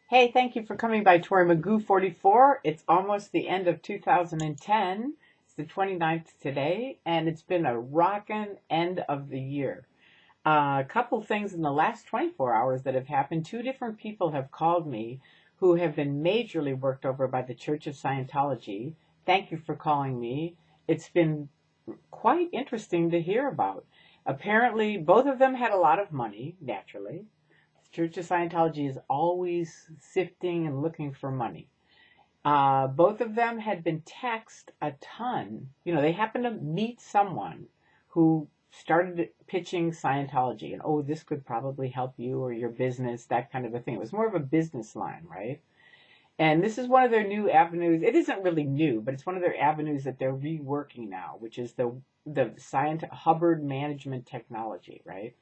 Hey, thank you for coming by Tori Magoo 44. It's almost the end of 2010. It's the 29th today, and it's been a rockin' end of the year. A couple things in the last 24 hours that have happened. Two different people have called me who have been majorly worked over by the Church of Scientology. Thank you for calling me. It's been quite interesting to hear about. Apparently, both of them had a lot of money, naturally. Church of Scientology is always sifting and looking for money. Both of them had been taxed a ton. They happened to meet someone who started pitching Scientology and, oh, this could probably help you or your business, that kind of a thing. It was more of a business line, right? And this is one of their new avenues. It isn't really new, but it's one of their avenues that they're reworking now, which is the Hubbard management technology, right?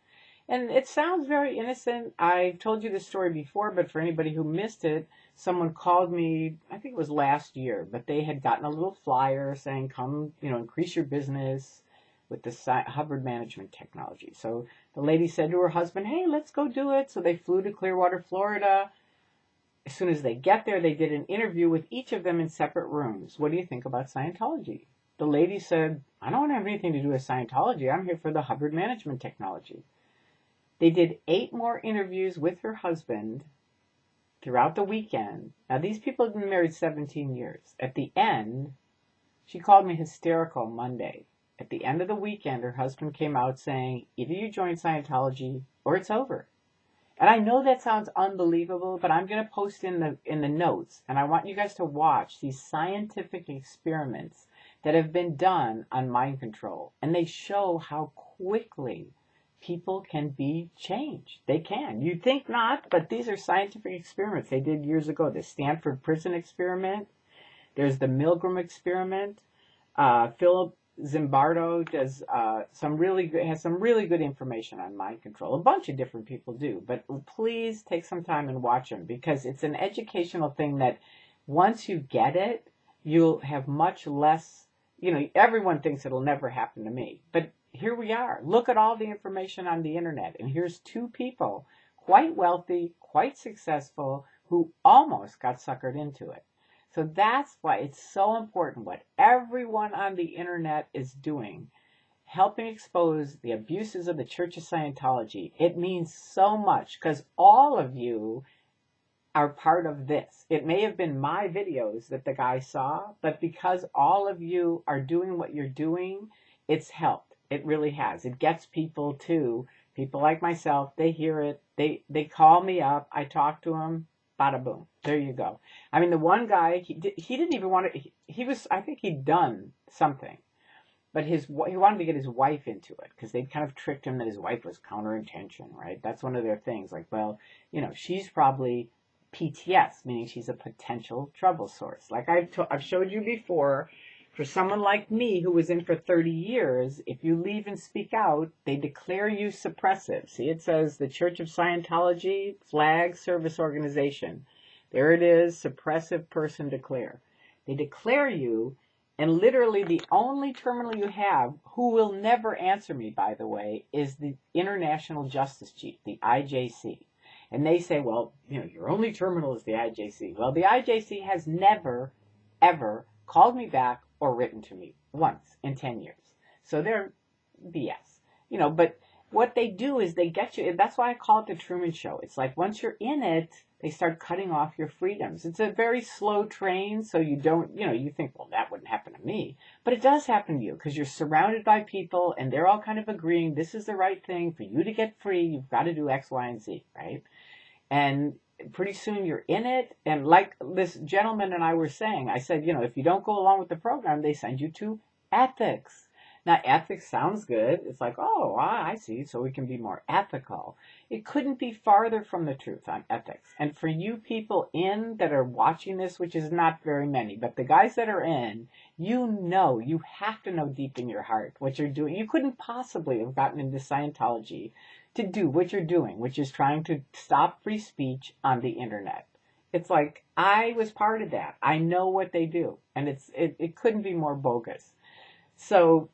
And it sounds very innocent. I've told you this story before, but for anybody who missed it, someone called me, I think it was last year, but they had gotten a little flyer saying, come, increase your business with the Hubbard management technology. So the lady said to her husband, hey, let's go do it. So they flew to Clearwater, Florida. As soon as they get there, they did an interview with each of them in separate rooms. What do you think about Scientology? The lady said, I don't have anything to do with Scientology. I'm here for the Hubbard management technology. They did 8 more interviews with her husband throughout the weekend. Now, these people have been married 17 years. At the end, she called me hysterical Monday. At the end of the weekend, her husband came out saying, either you join Scientology or it's over. And I know that sounds unbelievable, but I'm going to post in the notes, and I want you guys to watch these scientific experiments that have been done on mind control. And they show how quickly people can be changed. They can. You'd think not, but these are scientific experiments they did years ago. The Stanford Prison Experiment. There's the Milgram Experiment. Philip Zimbardo does has some really good information on mind control. A bunch of different people do, but please take some time and watch them because it's an educational thing that once you get it, you'll have much less. Everyone thinks it'll never happen to me, but here we are. Look at all the information on the internet, and here's 2 people, quite wealthy, quite successful, who almost got suckered into it. So that's why it's so important what everyone on the internet is doing, helping expose the abuses of the Church of Scientology. It means so much because all of you are part of this. It may have been my videos that the guy saw, but because all of you are doing what you're doing, it's helped. It really has. It gets people too. People like myself, they hear it. They call me up. I talk to them. Bada boom. There you go. I mean, the one guy, he didn't even want to, I think he'd done something, but he wanted to get his wife into it because they'd kind of tricked him that his wife was counterintention, right? That's one of their things. Like, well, she's probably PTS, meaning she's a potential trouble source. Like I've showed you before, for someone like me who was in for 30 years, if you leave and speak out, they declare you suppressive. See, it says the Church of Scientology, flag service organization. There it is, suppressive person declare. They declare you, and literally the only terminal you have, who will never answer me, by the way, is the International Justice Chief, the IJC. And they say, well, your only terminal is the IJC. Well, the IJC has never, ever called me back or written to me once in 10 years. So they're BS. But what they do is they get you, that's why I call it the Truman Show. It's like once you're in it, they start cutting off your freedoms. It's a very slow train, so you don't, you think, well, that wouldn't happen to me. But it does happen to you because you're surrounded by people and they're all kind of agreeing this is the right thing. For you to get free, you've got to do X, Y, and Z, right? And pretty soon you're in it. And like this gentleman and I were saying, I said, if you don't go along with the program, they send you to ethics. Now, ethics sounds good. It's like, oh, I see. So we can be more ethical. It couldn't be farther from the truth on ethics. And for you people that are watching this, which is not very many, but the guys that are in, you have to know deep in your heart what you're doing. You couldn't possibly have gotten into Scientology to do what you're doing, which is trying to stop free speech on the internet. It's like, I was part of that. I know what they do. And it couldn't be more bogus. So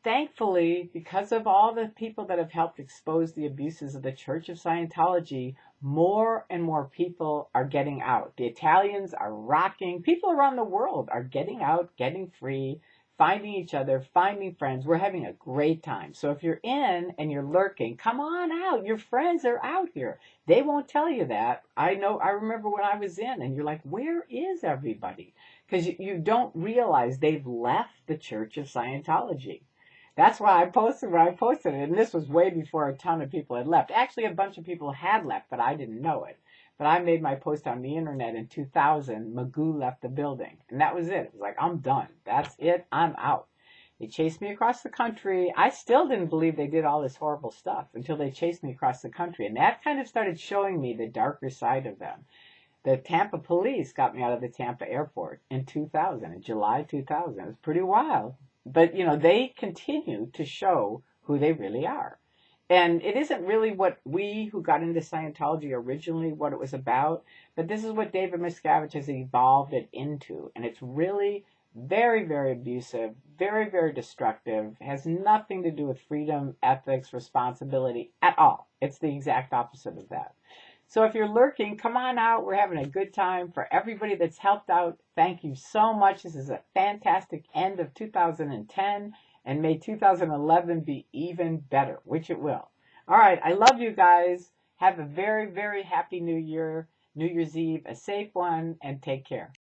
thankfully, because of all the people that have helped expose the abuses of the Church of Scientology, more and more people are getting out. The Italians are rocking. People around the world are getting out, getting free, finding each other, finding friends. We're having a great time. So if you're in and you're lurking, come on out. Your friends are out here. They won't tell you that. I know, I remember when I was in and you're like, where is everybody? Because you don't realize they've left the Church of Scientology. That's why I posted what I posted it, and this was way before a ton of people had left. Actually, a bunch of people had left, but I didn't know it. But I made my post on the internet in 2000. Magoo left the building, and that was it. It was like, I'm done. That's it. I'm out. They chased me across the country. I still didn't believe they did all this horrible stuff until they chased me across the country, and that kind of started showing me the darker side of them. The Tampa police got me out of the Tampa airport in 2000, in July 2000. It was pretty wild. But, they continue to show who they really are. And it isn't really what we who got into Scientology originally, what it was about, but this is what David Miscavige has evolved it into. And it's really very, very abusive, very, very destructive, has nothing to do with freedom, ethics, responsibility at all. It's the exact opposite of that. So if you're lurking, come on out. We're having a good time. For everybody that's helped out, thank you so much. This is a fantastic end of 2010, and may 2011 be even better, which it will. All right, I love you guys. Have a very, very happy New Year, New Year's Eve, a safe one, and take care.